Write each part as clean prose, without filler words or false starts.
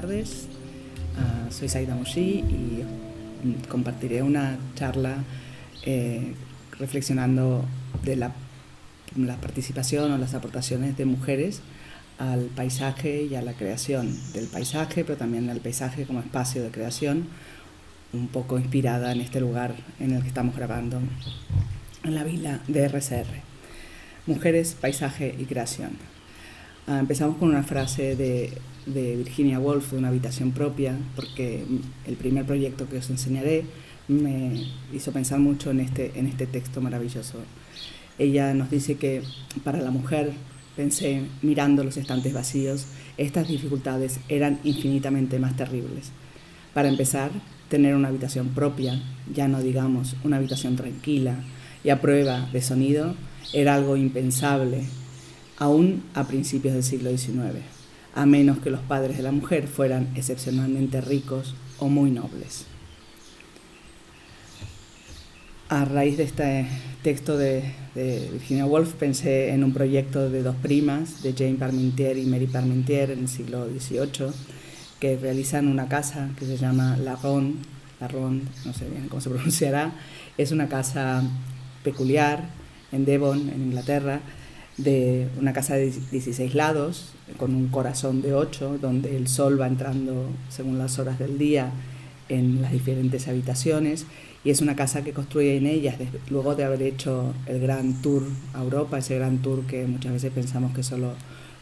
tardes. Soy Saida Mouchi y compartiré una charla reflexionando de la participación o las aportaciones de mujeres al paisaje y a la creación del paisaje, pero también al paisaje como espacio de creación, un poco inspirada en este lugar en el que estamos grabando, en la vila de RCR. Mujeres, paisaje y creación. Empezamos con una frase de Virginia Woolf, de Una habitación propia, porque el primer proyecto que os enseñaré me hizo pensar mucho en este texto maravilloso. Ella nos dice que para la mujer, pensé, mirando los estantes vacíos, estas dificultades eran infinitamente más terribles. Para empezar, tener una habitación propia, ya no digamos una habitación tranquila y a prueba de sonido, era algo impensable, aún a principios del siglo XIX, a menos que los padres de la mujer fueran excepcionalmente ricos o muy nobles. A raíz de este texto de Virginia Woolf pensé en un proyecto de dos primas, de Jane Parmentier y Mary Parmentier, en el siglo XVIII, que realizan una casa que se llama La Ronde, no sé bien cómo se pronunciará. Es una casa peculiar en Devon, en Inglaterra, de una casa de 16 lados, con un corazón de 8, donde el sol va entrando según las horas del día en las diferentes habitaciones, y es una casa que construye en ellas luego de haber hecho el gran tour a Europa, ese gran tour que muchas veces pensamos que solo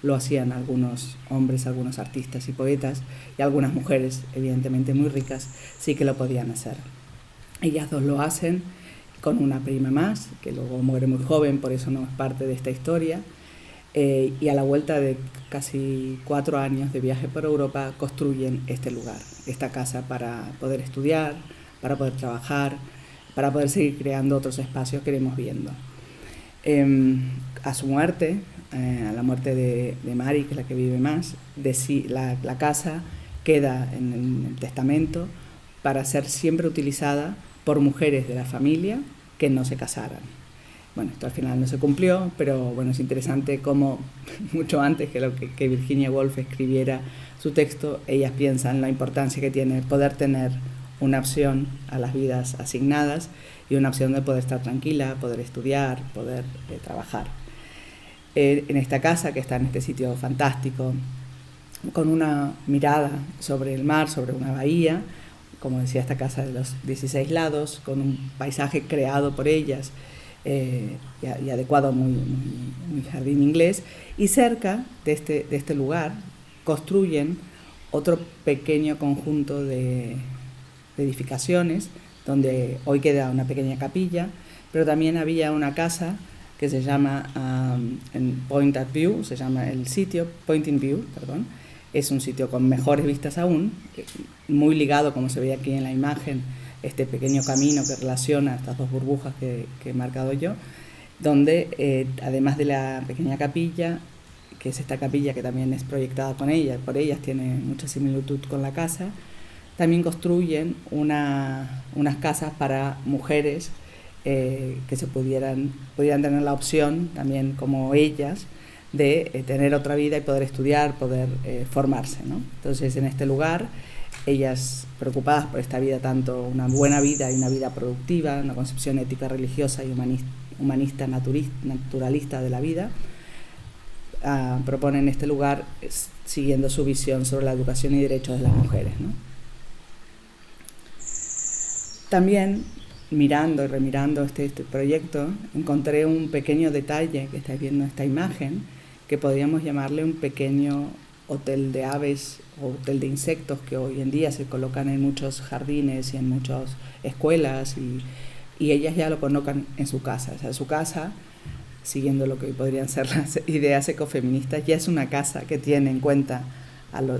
lo hacían algunos hombres, algunos artistas y poetas, y algunas mujeres, evidentemente muy ricas, sí que lo podían hacer. Ellas dos lo hacen con una prima más, que luego muere muy joven, por eso no es parte de esta historia, y a la vuelta de casi 4 años de viaje por Europa construyen este lugar, esta casa, para poder estudiar, para poder trabajar, para poder seguir creando otros espacios que iremos viendo. A su muerte, a la muerte de Mary, que es la que vive más, la casa queda en el testamento para ser siempre utilizada por mujeres de la familia que no se casaran. Bueno, esto al final no se cumplió, pero bueno, es interesante cómo mucho antes que Virginia Woolf escribiera su texto, ellas piensan la importancia que tiene poder tener una opción a las vidas asignadas y una opción de poder estar tranquila, poder estudiar, poder trabajar. En esta casa, que está en este sitio fantástico, con una mirada sobre el mar, sobre una bahía, como decía, esta casa de los 16 lados, con un paisaje creado por ellas y adecuado muy jardín inglés, y cerca de este lugar construyen otro pequeño conjunto de edificaciones, donde hoy queda una pequeña capilla, pero también había una casa que se llama Point at View, se llama el sitio, Point in View, perdón. Es un sitio con mejores vistas aún, muy ligado, como se ve aquí en la imagen, este pequeño camino que relaciona estas dos burbujas que he marcado yo, donde además de la pequeña capilla, que es esta capilla que también es proyectada por ellas, tiene mucha similitud con la casa, también construyen unas casas para mujeres que pudieran tener la opción, también como ellas, de tener otra vida y poder estudiar, poder formarse, ¿no? Entonces, en este lugar, ellas, preocupadas por esta vida, tanto una buena vida y una vida productiva, una concepción ética, religiosa y humanista naturalista de la vida, proponen este lugar siguiendo su visión sobre la educación y derechos de las mujeres, ¿no? También, mirando y remirando este proyecto, encontré un pequeño detalle que estáis viendo en esta imagen, que podríamos llamarle un pequeño hotel de aves o hotel de insectos, que hoy en día se colocan en muchos jardines y en muchas escuelas, y ellas ya lo colocan en su casa. O sea, su casa, siguiendo lo que podrían ser las ideas ecofeministas, ya es una casa que tiene en cuenta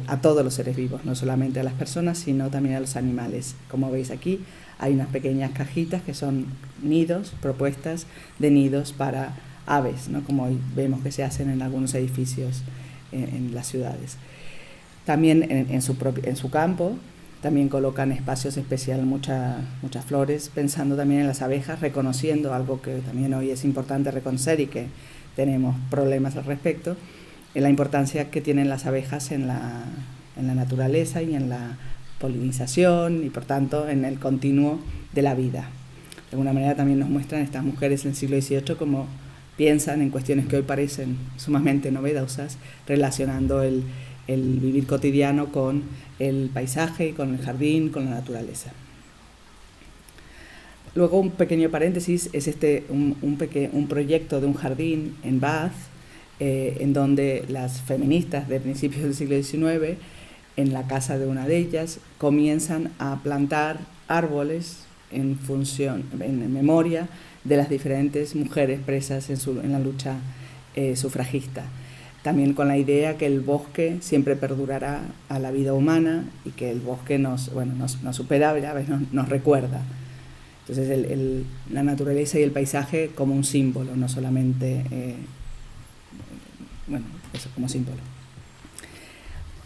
a todos los seres vivos, no solamente a las personas, sino también a los animales. Como veis aquí, hay unas pequeñas cajitas que son nidos, propuestas de nidos para aves, ¿no? Como hoy vemos que se hacen en algunos edificios en las ciudades. También en su campo también colocan espacios especiales, muchas flores, pensando también en las abejas, reconociendo algo que también hoy es importante reconocer y que tenemos problemas al respecto, en la importancia que tienen las abejas en en la naturaleza y en la polinización y por tanto en el continuo de la vida. De alguna manera también nos muestran estas mujeres en el siglo XVIII cómo piensan en cuestiones que hoy parecen sumamente novedosas, relacionando el vivir cotidiano con el paisaje, con el jardín, con la naturaleza. Luego un pequeño paréntesis es un proyecto de un jardín en Bath, en donde las feministas de principios del siglo XIX, en la casa de una de ellas, comienzan a plantar árboles en memoria de las diferentes mujeres presas en la lucha sufragista. También con la idea que el bosque siempre perdurará a la vida humana y que el bosque nos supera, a veces nos recuerda. Entonces la naturaleza y el paisaje como un símbolo, no solamente, eso como símbolo.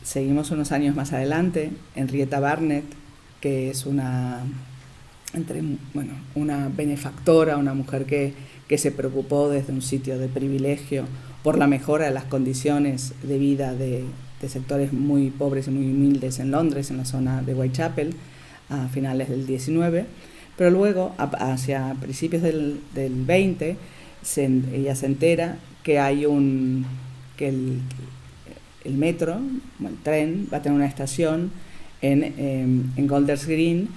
Seguimos unos años más adelante, Henrietta Barnett, que es una benefactora, una mujer que se preocupó desde un sitio de privilegio por la mejora de las condiciones de vida de sectores muy pobres y muy humildes en Londres, en la zona de Whitechapel, a finales del XIX, pero luego, hacia principios del 20, ella se entera que hay el metro, el tren, va a tener una estación en Golders Green,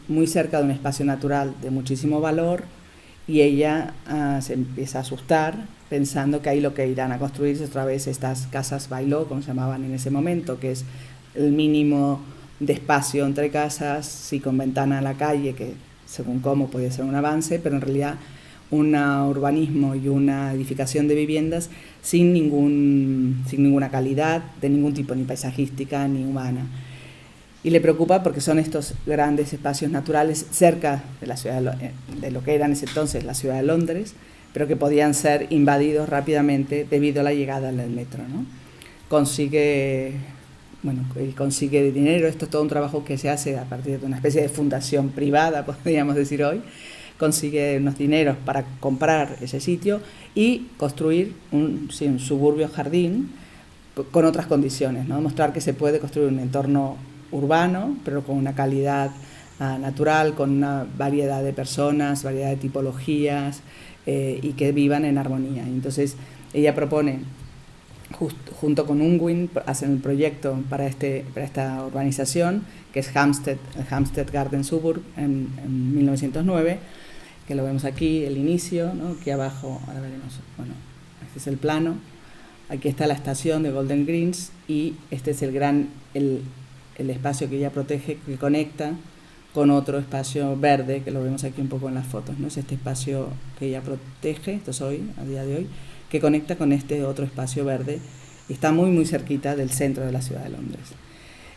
muy cerca de un espacio natural de muchísimo valor, y ella se empieza a asustar pensando que ahí lo que irán a construir es otra vez estas casas bailó, como se llamaban en ese momento, que es el mínimo de espacio entre casas, sí, con ventana a la calle, que según cómo podía ser un avance, pero en realidad un urbanismo y una edificación de viviendas sin ninguna calidad de ningún tipo, ni paisajística ni humana. Y le preocupa porque son estos grandes espacios naturales cerca de la ciudad de lo que era en ese entonces la ciudad de Londres, pero que podían ser invadidos rápidamente debido a la llegada del metro, ¿no? Consigue dinero. Esto es todo un trabajo que se hace a partir de una especie de fundación privada, podríamos decir hoy. Consigue unos dineros para comprar ese sitio y construir un suburbio jardín con otras condiciones, ¿no? Mostrar que se puede construir un entorno urbano, pero con una calidad natural, con una variedad de personas, variedad de tipologías, y que vivan en armonía. Entonces ella propone, junto con Unwin, hacen el proyecto para esta urbanización, que es Hampstead Garden Suburb, en 1909, que lo vemos aquí, el inicio, ¿no? Aquí abajo, ahora veremos, este es el plano, aquí está la estación de Golden Greens, y este es el espacio que ella protege, que conecta con otro espacio verde, que lo vemos aquí un poco en las fotos, ¿no? Es este espacio que ella protege, esto es hoy, a día de hoy, que conecta con este otro espacio verde, y está muy muy cerquita del centro de la ciudad de Londres.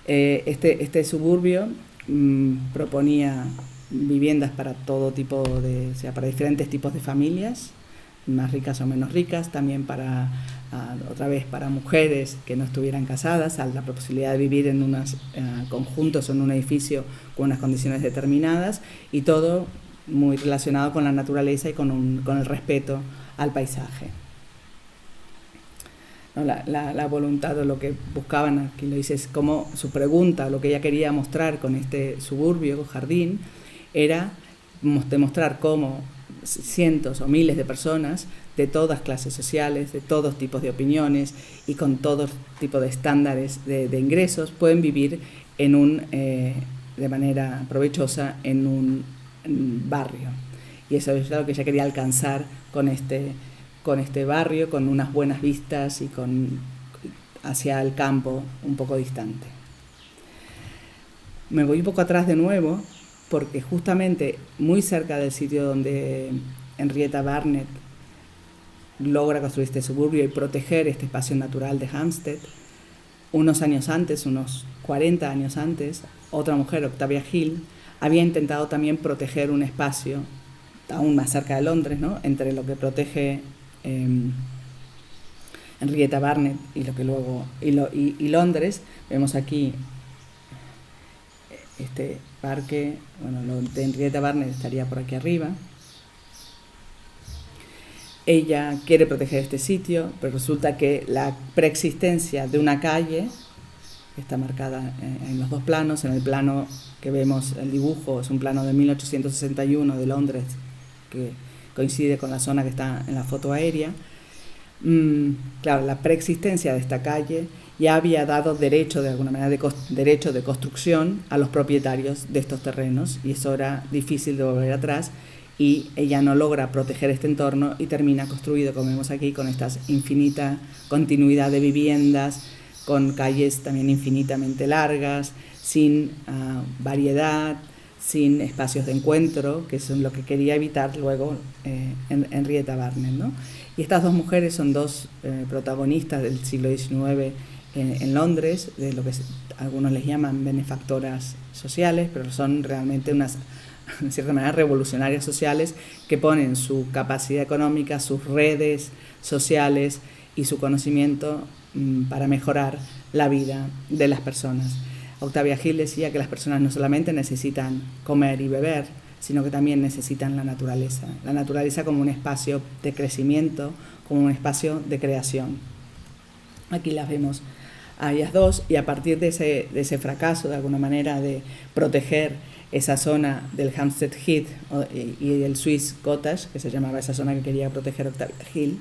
Este suburbio proponía viviendas para todo tipo para diferentes tipos de familias, más ricas o menos ricas, también para mujeres que no estuvieran casadas, la posibilidad de vivir en unos conjuntos o en un edificio con unas condiciones determinadas, y todo muy relacionado con la naturaleza y con el respeto al paisaje. ¿No? La voluntad, o lo que buscaban, aquí lo dice, es como su pregunta, lo que ella quería mostrar con este suburbio, jardín, era demostrar cómo cientos o miles de personas de todas clases sociales, de todos tipos de opiniones y con todo tipo de estándares de ingresos pueden vivir de manera provechosa en un barrio. Y eso es lo que ella quería alcanzar con este barrio, con unas buenas vistas y hacia el campo un poco distante. Me voy un poco atrás de nuevo, porque justamente muy cerca del sitio donde Henrietta Barnett logra construir este suburbio y proteger este espacio natural de Hampstead, unos años antes, unos 40 años antes, otra mujer, Octavia Hill, había intentado también proteger un espacio aún más cerca de Londres, ¿no? Entre lo que protege Henrietta Barnett y lo que luego y Londres. Vemos aquí este parque, lo de Henrietta Barnett estaría por aquí arriba. Ella quiere proteger este sitio, pero resulta que la preexistencia de una calle, que está marcada en los dos planos. En el plano que vemos, el dibujo, es un plano de 1861 de Londres, que coincide con la zona que está en la foto aérea. Claro, la preexistencia de esta calle ya había dado derecho, de alguna manera, derecho de construcción a los propietarios de estos terrenos, y eso era difícil de volver atrás, y ella no logra proteger este entorno y termina construido, como vemos aquí, con esta infinita continuidad de viviendas, con calles también infinitamente largas, sin variedad, sin espacios de encuentro, que es lo que quería evitar luego Henrietta Barnett, ¿no? Y estas dos mujeres son dos protagonistas del siglo XIX en Londres, de lo que algunos les llaman benefactoras sociales, pero son realmente unas, en cierta manera, revolucionarias sociales, que ponen su capacidad económica, sus redes sociales y su conocimiento para mejorar la vida de las personas. Octavia Hill decía que las personas no solamente necesitan comer y beber, sino que también necesitan la naturaleza como un espacio de crecimiento, como un espacio de creación. Aquí las vemos a ellas dos, y a partir de ese fracaso, de alguna manera, de proteger esa zona del Hampstead Heath y del Swiss Cottage, que se llamaba esa zona que quería proteger Octavia Hill,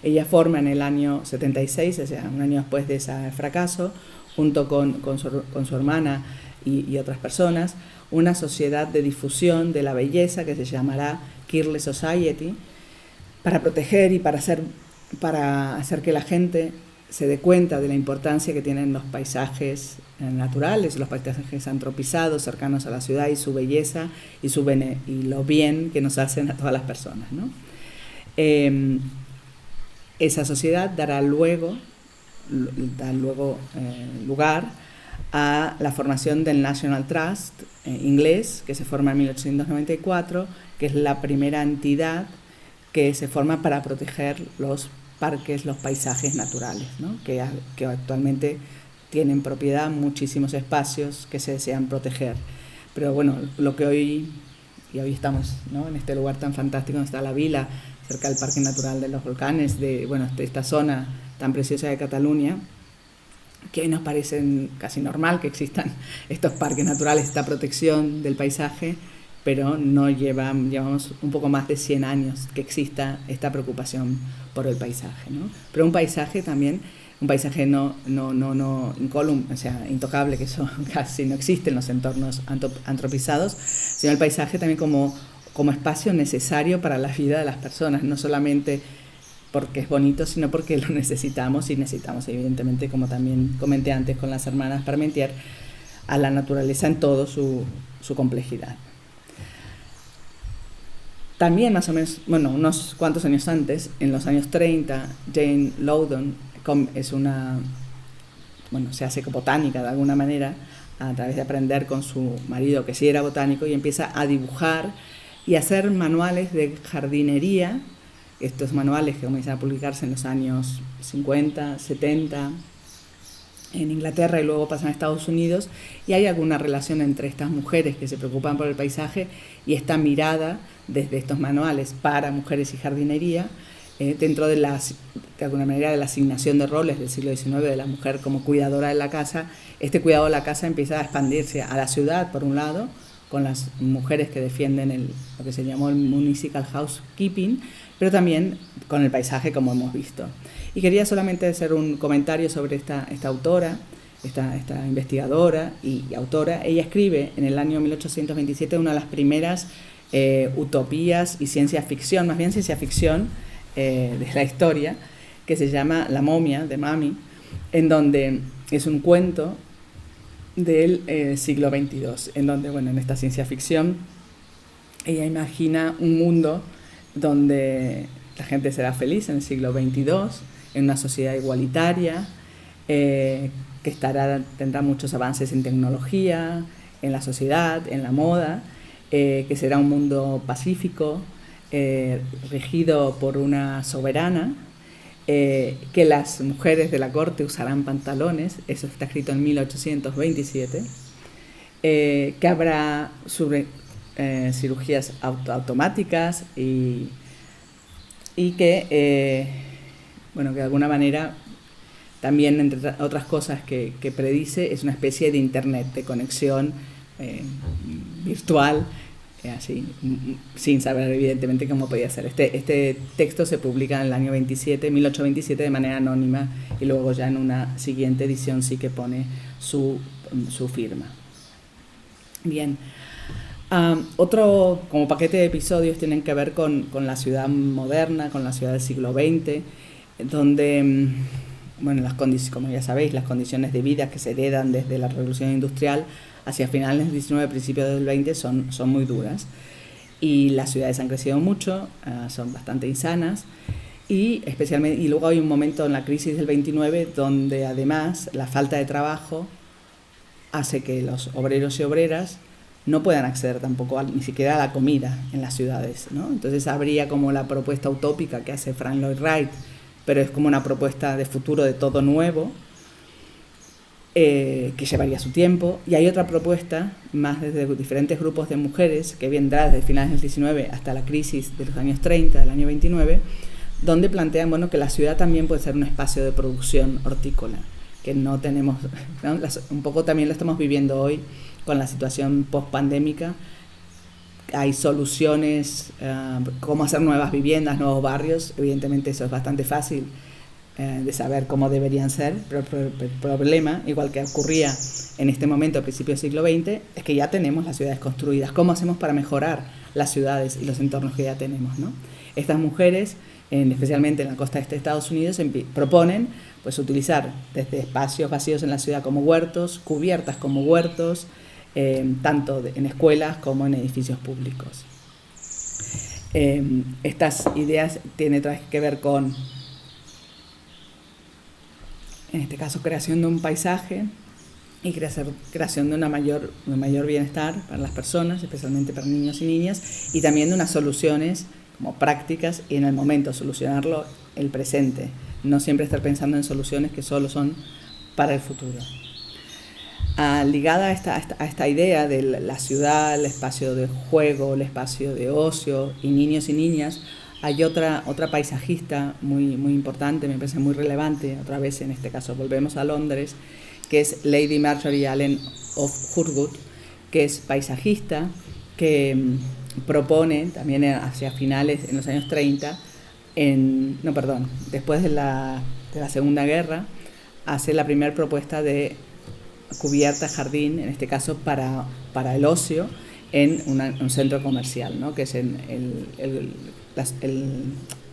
ella forma en el año 76, o sea, un año después de ese fracaso, junto con su hermana y otras personas, una sociedad de difusión de la belleza que se llamará Kirle Society, para proteger y para hacer que la gente se dé cuenta de la importancia que tienen los paisajes naturales, los paisajes antropizados cercanos a la ciudad, y su belleza y lo bien que nos hacen a todas las personas, ¿no? Esa sociedad dará luego lugar a la formación del National Trust inglés, que se forma en 1894, que es la primera entidad que se forma para proteger los parques, los paisajes naturales, ¿no? que actualmente tienen propiedad muchísimos espacios que se desean proteger. Pero bueno, lo que hoy estamos, ¿no?, en este lugar tan fantástico donde está la vila, cerca del Parque Natural de los Volcanes, de esta zona tan preciosa de Cataluña, que hoy nos parece casi normal que existan estos parques naturales, esta protección del paisaje, pero llevamos un poco más de 100 años que exista esta preocupación por el paisaje, ¿no? Pero un paisaje también, un paisaje no incólume, o sea, intocable, que eso casi no existe en los entornos antropizados, sino el paisaje también como espacio necesario para la vida de las personas, no solamente porque es bonito, sino porque lo necesitamos, y necesitamos, evidentemente, como también comenté antes con las hermanas Parmentier, a la naturaleza en toda su complejidad. También, más o menos, unos cuantos años antes, en los años 30, Jane Loudon se hace botánica de alguna manera, a través de aprender con su marido, que sí era botánico, y empieza a dibujar y a hacer manuales de jardinería. Estos manuales que comienzan a publicarse en los años 50, 70 en Inglaterra, y luego pasan a Estados Unidos, y hay alguna relación entre estas mujeres que se preocupan por el paisaje y esta mirada desde estos manuales para mujeres y jardinería, dentro de alguna manera, de la asignación de roles del siglo XIX de la mujer como cuidadora de la casa. Este cuidado de la casa empieza a expandirse a la ciudad, por un lado, con las mujeres que defienden lo que se llamó el municipal housekeeping, pero también con el paisaje, como hemos visto. Y quería solamente hacer un comentario sobre esta autora, esta investigadora y autora. Ella escribe en el año 1827 una de las primeras utopías y ciencia ficción, más bien ciencia ficción de la historia, que se llama La momia, de Mami, en donde es un cuento del siglo XXII, en donde, en esta ciencia ficción, ella imagina un mundo donde la gente será feliz en el siglo XXII, en una sociedad igualitaria, que tendrá muchos avances en tecnología, en la sociedad, en la moda, que será un mundo pacífico, regido por una soberana, que las mujeres de la corte usarán pantalones, eso está escrito en 1827, que habrá cirugías automáticas y que de alguna manera También, entre otras cosas que predice, es una especie de internet, de conexión virtual, así, sin saber evidentemente cómo podía ser. Este texto se publica en el año 1827 de manera anónima, y luego ya en una siguiente edición sí que pone su firma. Bien. Otro como paquete de episodios tienen que ver con la ciudad moderna, con la ciudad del siglo XX, donde, bueno, como ya sabéis, las condiciones de vida que se heredan desde la Revolución Industrial hacia finales del 19, principios del 20 son muy duras, y las ciudades han crecido mucho, son bastante insanas, y luego hay un momento en la crisis del 29 donde además la falta de trabajo hace que los obreros y obreras no puedan acceder tampoco ni siquiera a la comida en las ciudades, ¿no? Entonces habría como la propuesta utópica que hace Frank Lloyd Wright, pero es como una propuesta de futuro de todo nuevo, que llevaría su tiempo. Y hay otra propuesta, más desde diferentes grupos de mujeres, que vendrá desde finales del 19 hasta la crisis de los años 30, del año 29, donde plantean, bueno, que la ciudad también puede ser un espacio de producción hortícola, que no tenemos, ¿no? Un poco también lo estamos viviendo hoy con la situación post-pandémica. Hay soluciones, cómo hacer nuevas viviendas, nuevos barrios. Evidentemente eso es bastante fácil de saber cómo deberían ser, pero el problema, igual que ocurría en este momento a principios del siglo XX, es que ya tenemos las ciudades construidas. ¿Cómo hacemos para mejorar las ciudades y los entornos que ya tenemos, ¿no? Estas mujeres, especialmente en la costa este de Estados Unidos, proponen pues utilizar desde espacios vacíos en la ciudad como huertos, cubiertas como huertos, tanto en escuelas como en edificios públicos. Estas ideas tienen que ver con, en este caso, creación de un paisaje y creación de un mayor bienestar para las personas, especialmente para niños y niñas, y también de unas soluciones como prácticas, y en el momento solucionarlo el presente, no siempre estar pensando en soluciones que solo son para el futuro. Ligada a esta idea de la ciudad, el espacio de juego, el espacio de ocio y niños y niñas, hay otra paisajista muy importante, me parece muy relevante. Otra vez, en este caso, volvemos a Londres, que es Lady Marjorie Allen of Hurwood, que es paisajista, que propone también hacia finales, en los años 30, después de la Segunda Guerra, hace la primera propuesta de cubierta jardín, en este caso para el ocio, en un centro comercial, ¿no? Que es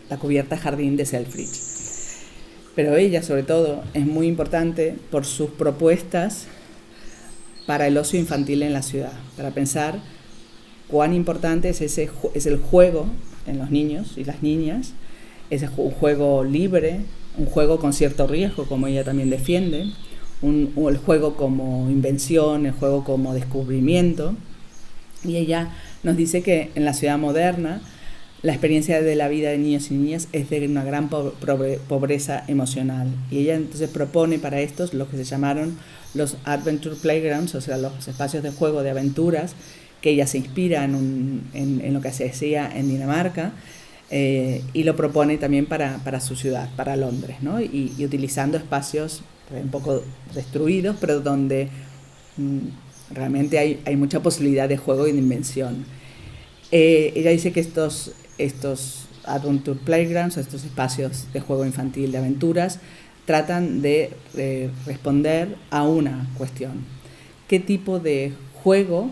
la cubierta jardín de Selfridge. Pero ella, sobre todo, es muy importante por sus propuestas para el ocio infantil en la ciudad, para pensar cuán importante es el juego en los niños y las niñas, es un juego libre, un juego con cierto riesgo, como ella también defiende, el juego como invención, el juego como descubrimiento. Y ella nos dice que en la ciudad moderna la experiencia de la vida de niños y niñas es de una gran pobreza emocional. Y ella entonces propone para estos lo que se llamaron los Adventure Playgrounds, o sea, los espacios de juego de aventuras, que ella se inspira en lo que se hacía en Dinamarca, y lo propone también para su ciudad, para Londres, ¿no? Y utilizando espacios un poco destruidos, pero donde realmente hay mucha posibilidad de juego y de invención. Ella dice que estos Adventure Playgrounds, estos espacios de juego infantil, de aventuras, tratan de responder a una cuestión: ¿qué tipo de juego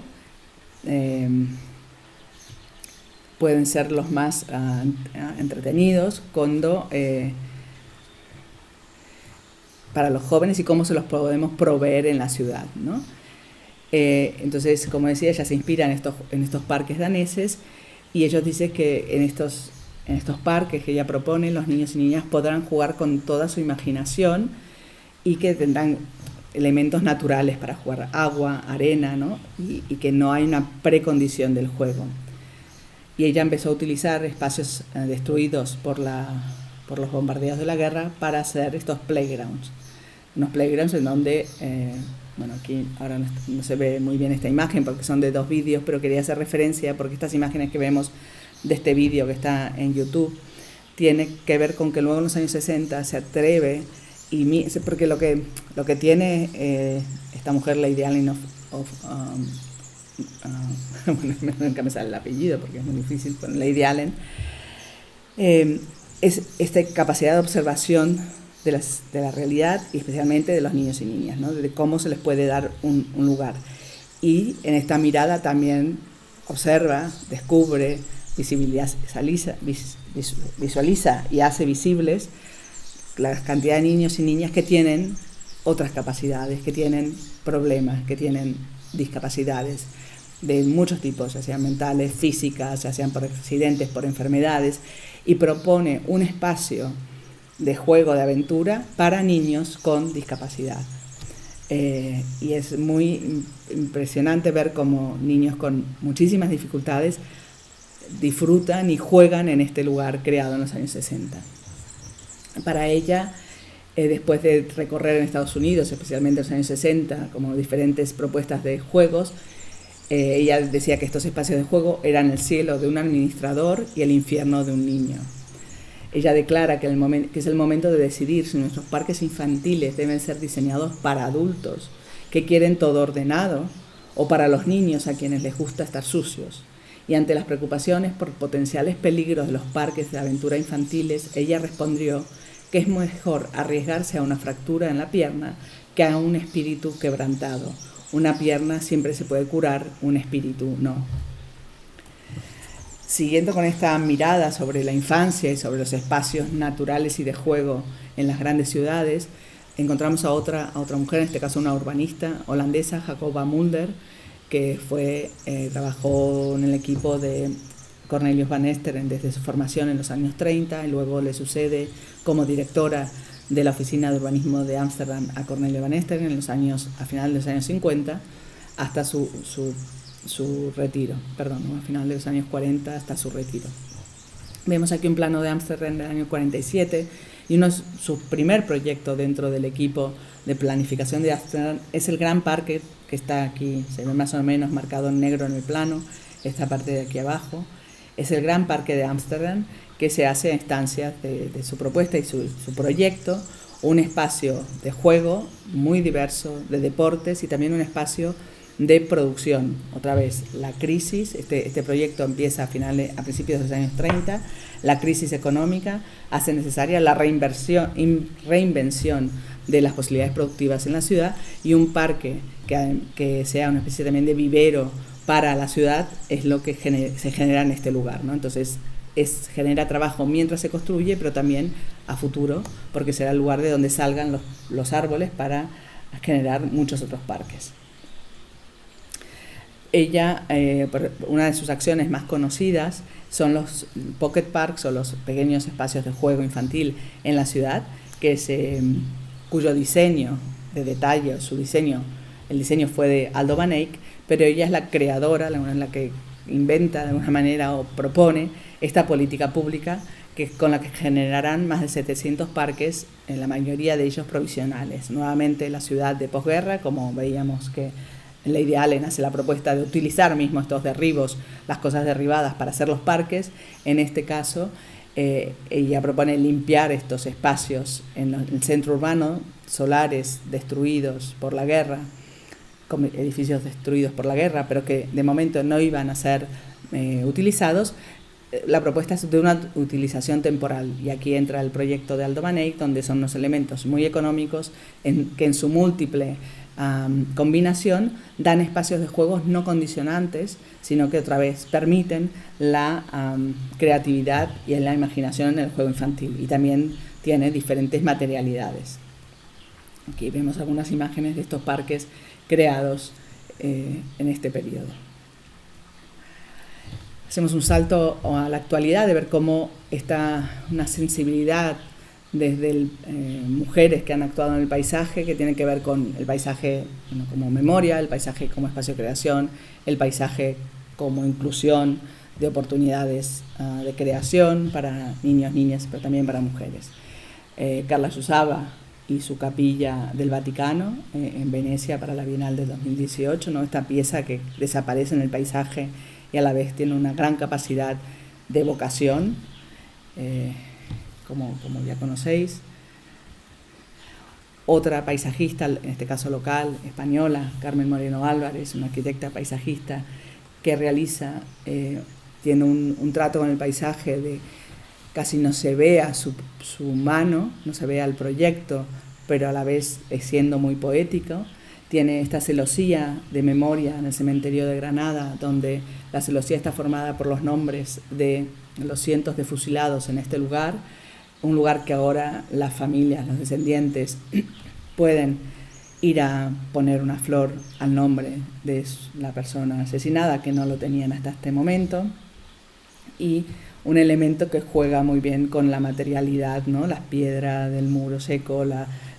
pueden ser los más entretenidos para los jóvenes, y cómo se los podemos proveer en la ciudad, ¿no? Entonces, como decía, ella se inspira en estos parques daneses, y ellos dicen que en estos parques que ella propone, los niños y niñas podrán jugar con toda su imaginación, y que tendrán elementos naturales para jugar: agua, arena, ¿no? Y que no hay una precondición del juego. Y ella empezó a utilizar espacios destruidos por los bombardeos de la guerra para hacer estos playgrounds. Unos playgrounds en donde, aquí ahora no se ve muy bien esta imagen porque son de 2 vídeos, pero quería hacer referencia porque estas imágenes que vemos de este vídeo que está en YouTube tiene que ver con que luego en los años 60 se atreve porque lo que tiene esta mujer, Lady Allen bueno, nunca me sale el apellido porque es muy difícil, con Lady Allen, es esta capacidad de observación de la realidad y especialmente de los niños y niñas, ¿no? De cómo se les puede dar un lugar. Y en esta mirada también observa, descubre, visualiza y hace visibles la cantidad de niños y niñas que tienen otras capacidades, que tienen problemas, que tienen discapacidades de muchos tipos, ya sean mentales, físicas, ya sean por accidentes, por enfermedades, y propone un espacio de juego, de aventura para niños con discapacidad. Y es muy impresionante ver cómo niños con muchísimas dificultades disfrutan y juegan en este lugar creado en los años 60. Para ella, después de recorrer en Estados Unidos, especialmente en los años 60, como diferentes propuestas de juegos, ella decía que estos espacios de juego eran el cielo de un administrador y el infierno de un niño. Ella declara que es el momento de decidir si nuestros parques infantiles deben ser diseñados para adultos que quieren todo ordenado o para los niños a quienes les gusta estar sucios. Y ante las preocupaciones por potenciales peligros de los parques de aventura infantiles, ella respondió que es mejor arriesgarse a una fractura en la pierna que a un espíritu quebrantado. Una pierna siempre se puede curar, un espíritu no. Siguiendo con esta mirada sobre la infancia y sobre los espacios naturales y de juego en las grandes ciudades, encontramos a otra mujer, en este caso una urbanista holandesa, Jacoba Mulder, que trabajó en el equipo de Cornelius Van Esteren desde su formación en los años 30 y luego le sucede como directora de la Oficina de Urbanismo de Ámsterdam a Cornelius Van Esteren a finales de los años 50 hasta su retiro, a finales de los años 40 hasta su retiro. Vemos aquí un plano de Ámsterdam del año 47 y su primer proyecto dentro del equipo de planificación de Ámsterdam es el gran parque que está aquí, se ve más o menos marcado en negro en el plano, esta parte de aquí abajo. Es el gran parque de Ámsterdam que se hace a instancias de su propuesta y su proyecto, un espacio de juego muy diverso, de deportes y también un espacio de producción. Otra vez, la crisis, este proyecto empieza a principios de los años 30, la crisis económica hace necesaria la reinvención de las posibilidades productivas en la ciudad y un parque que sea una especie también de vivero para la ciudad es lo que se genera en este lugar, ¿no? Entonces genera trabajo mientras se construye, pero también a futuro, porque será el lugar de donde salgan los árboles para generar muchos otros parques. Ella, una de sus acciones más conocidas son los pocket parks o los pequeños espacios de juego infantil en la ciudad, cuyo diseño de detalle, el diseño fue de Aldo Van Eyck, pero ella es la creadora, la que inventa de alguna manera o propone esta política pública con la que generarán más de 700 parques, en la mayoría de ellos provisionales. Nuevamente la ciudad de posguerra, como veíamos que Lady Allen hace la propuesta de utilizar mismo estos derribos, las cosas derribadas para hacer los parques. En este caso, ella propone limpiar estos espacios en el centro urbano, solares destruidos por la guerra, edificios destruidos por la guerra, pero que de momento no iban a ser utilizados. La propuesta es de una utilización temporal, y aquí entra el proyecto de Aldo Van Eyck, donde son unos elementos muy económicos que en su múltiple combinación dan espacios de juegos no condicionantes, sino que otra vez permiten la creatividad y la imaginación en el juego infantil, y también tiene diferentes materialidades. Aquí vemos algunas imágenes de estos parques creados en este periodo. Hacemos un salto a la actualidad de ver cómo está una sensibilidad desde mujeres que han actuado en el paisaje, que tienen que ver con el paisaje como memoria, el paisaje como espacio de creación, el paisaje como inclusión de oportunidades de creación para niños, niñas, pero también para mujeres. Carla Susaba y su capilla del Vaticano en Venecia para la Bienal de 2018, ¿no? Esta pieza que desaparece en el paisaje y a la vez tiene una gran capacidad de evocación, como ya conocéis. Otra paisajista, en este caso local, española, Carmen Moreno Álvarez, una arquitecta paisajista que realiza, tiene un trato con el paisaje de casi no se vea su mano, no se vea el proyecto, pero a la vez siendo muy poético. Tiene esta celosía de memoria en el cementerio de Granada, donde la celosía está formada por los nombres de los cientos de fusilados en este lugar, un lugar que ahora las familias, los descendientes, pueden ir a poner una flor al nombre de la persona asesinada, que no lo tenían hasta este momento, y un elemento que juega muy bien con la materialidad, ¿no? Las piedras del muro seco,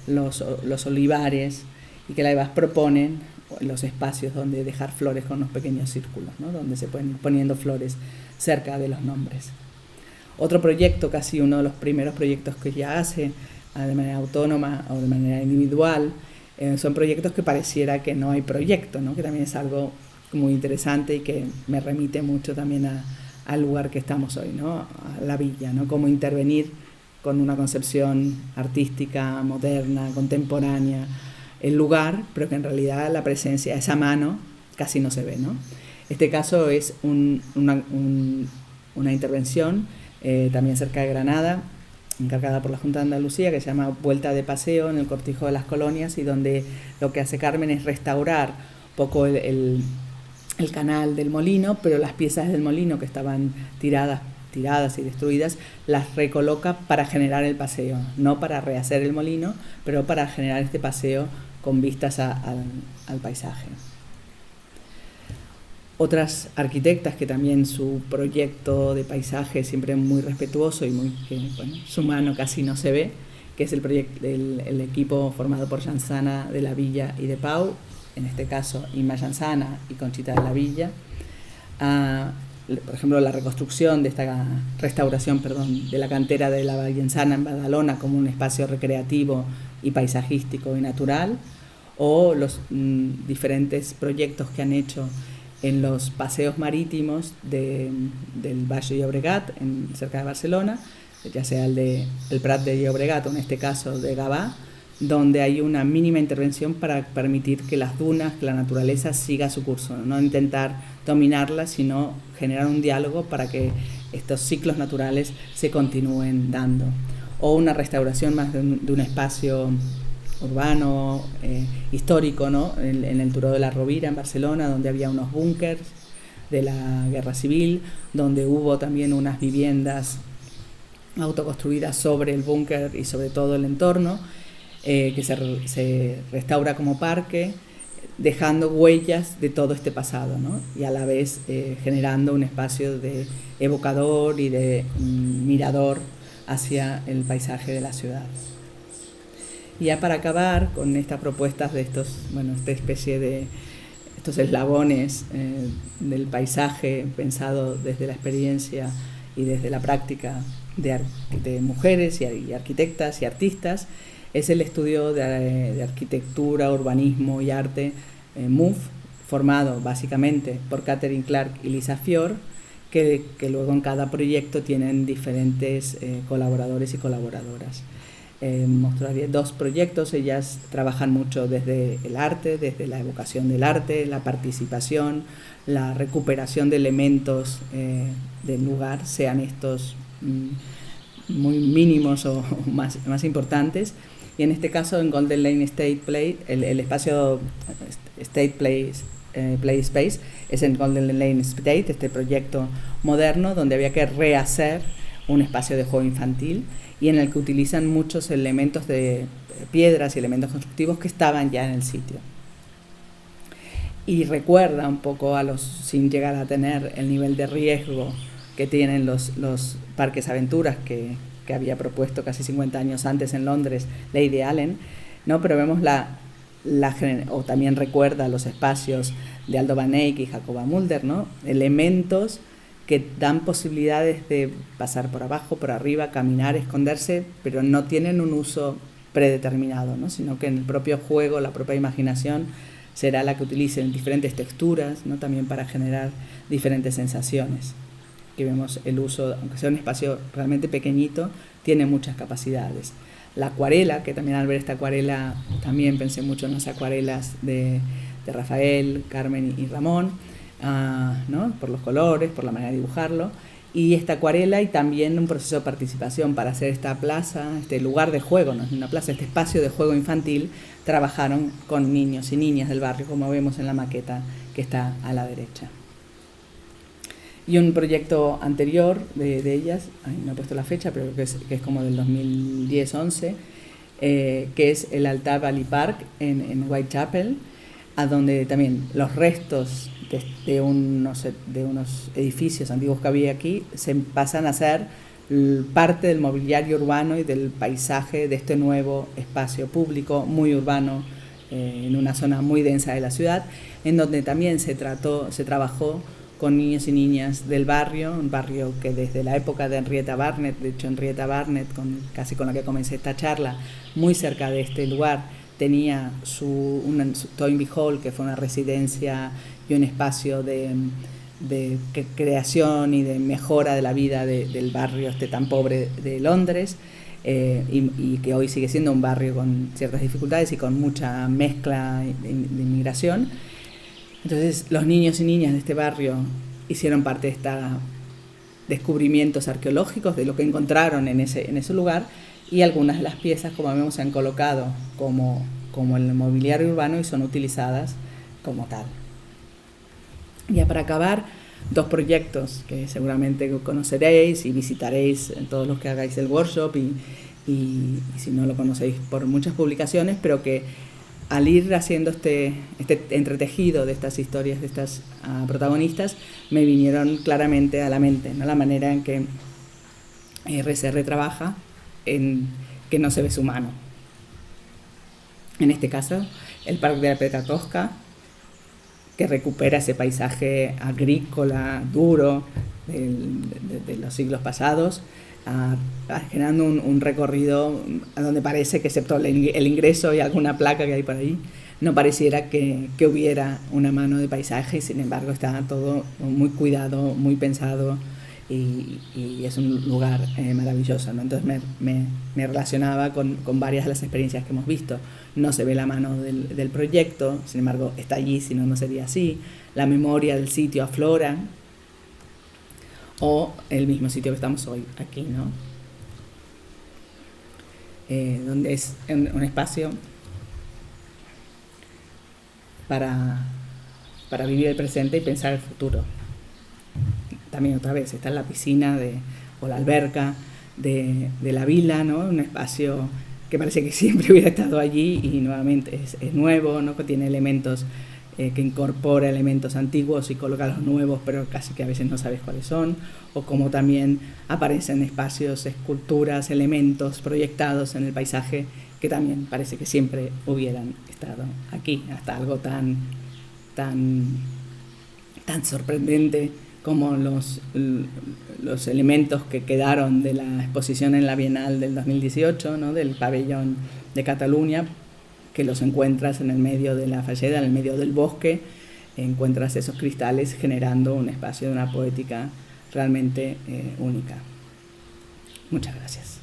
los olivares, y que la EVAS proponen los espacios donde dejar flores con unos pequeños círculos, ¿no? Donde se pueden ir poniendo flores cerca de los nombres. Otro proyecto, casi uno de los primeros proyectos que ella hace de manera autónoma o de manera individual, son proyectos que pareciera que no hay proyecto, ¿no? Que también es algo muy interesante y que me remite mucho también al lugar que estamos hoy, ¿no? A la villa, ¿no? Cómo intervenir con una concepción artística, moderna, contemporánea, el lugar, pero que en realidad la presencia, esa mano, casi no se ve, ¿no? Este caso es una intervención también cerca de Granada, encargada por la Junta de Andalucía, que se llama Vuelta de Paseo en el Cortijo de las Colonias, y donde lo que hace Carmen es restaurar un poco el canal del molino, pero las piezas del molino que estaban tiradas y destruidas, las recoloca para generar el paseo, no para rehacer el molino, pero para generar este paseo con vistas al paisaje. Otras arquitectas que también su proyecto de paisaje es siempre muy respetuoso y su mano casi no se ve, que es el equipo formado por Jansana de la Villa y de Pau, en este caso Inma Jansana y Conchita de la Villa. Por ejemplo, la reconstrucción de esta restauración, de la cantera de la Vallenzana en Badalona como un espacio recreativo y paisajístico y natural, o los diferentes proyectos que han hecho en los paseos marítimos del Valle de Llobregat, cerca de Barcelona, ya sea el Prat de Llobregat o en este caso de Gavà, donde hay una mínima intervención para permitir que las dunas, que la naturaleza siga su curso, no intentar dominarla, sino generar un diálogo para que estos ciclos naturales se continúen dando. O una restauración más de un espacio urbano, histórico, ¿no? En el Turó de la Rovira, en Barcelona, donde había unos búnkers de la Guerra Civil, donde hubo también unas viviendas autoconstruidas sobre el búnker y sobre todo el entorno, que se restaura como parque, dejando huellas de todo este pasado, ¿no? Y a la vez generando un espacio de evocador y de mirador hacia el paisaje de la ciudad. Y ya para acabar con estas propuestas de esta especie de estos eslabones del paisaje pensado desde la experiencia y desde la práctica de mujeres y arquitectas y artistas, es el estudio de arquitectura, urbanismo y arte MUF, formado básicamente por Catherine Clark y Lisa Fior, que luego en cada proyecto tienen diferentes colaboradores y colaboradoras. Mostraré 2 proyectos. Ellas trabajan mucho desde el arte, desde la evocación del arte, la participación, la recuperación de elementos del lugar, sean estos muy mínimos o más importantes. Y en este caso en Golden Lane State Play, el espacio State Play Space es en Golden Lane State, este proyecto moderno donde había que rehacer un espacio de juego infantil y en el que utilizan muchos elementos de piedras y elementos constructivos que estaban ya en el sitio. Y recuerda un poco sin llegar a tener el nivel de riesgo que tienen los parques aventuras que había propuesto casi 50 años antes en Londres Lady Allen, ¿no? Pero vemos o también recuerda los espacios de Aldo Van Eyck y Jacoba Mulder, ¿no? Elementos que dan posibilidades de pasar por abajo, por arriba, caminar, esconderse, pero no tienen un uso predeterminado, ¿no? Sino que en el propio juego, la propia imaginación será la que utilicen diferentes texturas, ¿no? También para generar diferentes sensaciones. Aquí vemos el uso, aunque sea un espacio realmente pequeñito, tiene muchas capacidades. la acuarela, que también al ver esta acuarela también pensé mucho en las acuarelas de Rafael, Carmen y Ramón, ¿no? Por los colores, por la manera de dibujarlo, y esta acuarela y también un proceso de participación para hacer esta plaza, este lugar de juego, no es una plaza, este espacio de juego infantil. Trabajaron con niños y niñas del barrio, como vemos en la maqueta que está a la derecha. Y un proyecto anterior de ellas, no he puesto la fecha, pero creo que es como del 2010-11, que es el Altar Valley Park en Whitechapel, a donde también los restos de unos edificios antiguos que había aquí se pasan a ser parte del mobiliario urbano y del paisaje de este nuevo espacio público muy urbano, en una zona muy densa de la ciudad, en donde también se trabajó con niños y niñas del barrio, un barrio que desde la época de Henrietta Barnett, de hecho Henrietta Barnett, casi con la que comencé esta charla, muy cerca de este lugar, tenía su Toynbee Hall, que fue una residencia y un espacio de creación y de mejora de la vida del barrio tan pobre de Londres, y que hoy sigue siendo un barrio con ciertas dificultades y con mucha mezcla de inmigración. Entonces los niños y niñas de este barrio hicieron parte de estos descubrimientos arqueológicos de lo que encontraron en ese lugar, y algunas de las piezas, como vemos, se han colocado como el mobiliario urbano y son utilizadas como tal. Ya para acabar, dos proyectos que seguramente conoceréis y visitaréis en todos los que hagáis el workshop, y si no lo conocéis por muchas publicaciones, pero que al ir haciendo este entretejido de estas historias, de estas protagonistas, me vinieron claramente a la mente, ¿no? La manera en que RCR trabaja, en que no se ve su mano. En este caso, el Parque de la Pedra Tosca, que recupera ese paisaje agrícola duro de los siglos pasados, generando un recorrido a donde parece que, excepto el ingreso y alguna placa que hay por ahí, no pareciera que hubiera una mano de paisaje, y sin embargo está todo muy cuidado, muy pensado, y es un lugar maravilloso, ¿no? Entonces me relacionaba con varias de las experiencias que hemos visto. No se ve la mano del proyecto, sin embargo está allí, si no, no sería así. La memoria del sitio aflora, o el mismo sitio que estamos hoy aquí, ¿no? Donde es un espacio para vivir el presente y pensar el futuro. También otra vez está la piscina o la alberca de la vila, ¿no? Un espacio que parece que siempre hubiera estado allí, y nuevamente es nuevo, ¿no? Que tiene elementos, que incorpora elementos antiguos y coloca los nuevos, pero casi que a veces no sabes cuáles son, o como también aparecen espacios, esculturas, elementos proyectados en el paisaje que también parece que siempre hubieran estado aquí, hasta algo tan sorprendente como los elementos que quedaron de la exposición en la Bienal del 2018, ¿no? Del pabellón de Cataluña, que los encuentras en el medio de la falleda, en el medio del bosque, encuentras esos cristales generando un espacio de una poética realmente única. Muchas gracias.